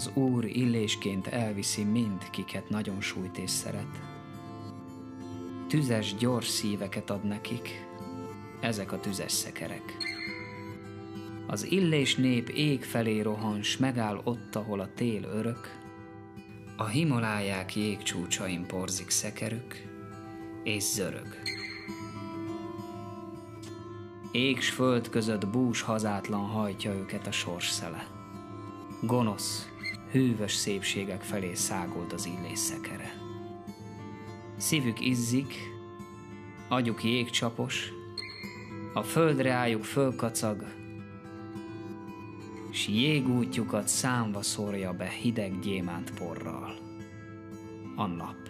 Az Úr illésként elviszi mind, kiket nagyon sújt és szeret. Tüzes, gyors szíveket ad nekik, ezek a tüzes szekerek. Az illés nép ég felé rohan, s megáll ott, ahol a tél örök. A Himaláják jégcsúcsain porzik szekerük, és zörög. Ég s föld között bús hazátlan hajtja őket a sors szele. Gonosz, hűvös szépségek felé száguld az illés szekere. Szívük izzik, agyuk jégcsapos, a földre ájuk fölkacag, s jégútjukat számva szórja be hideg gyémánt porral a nap.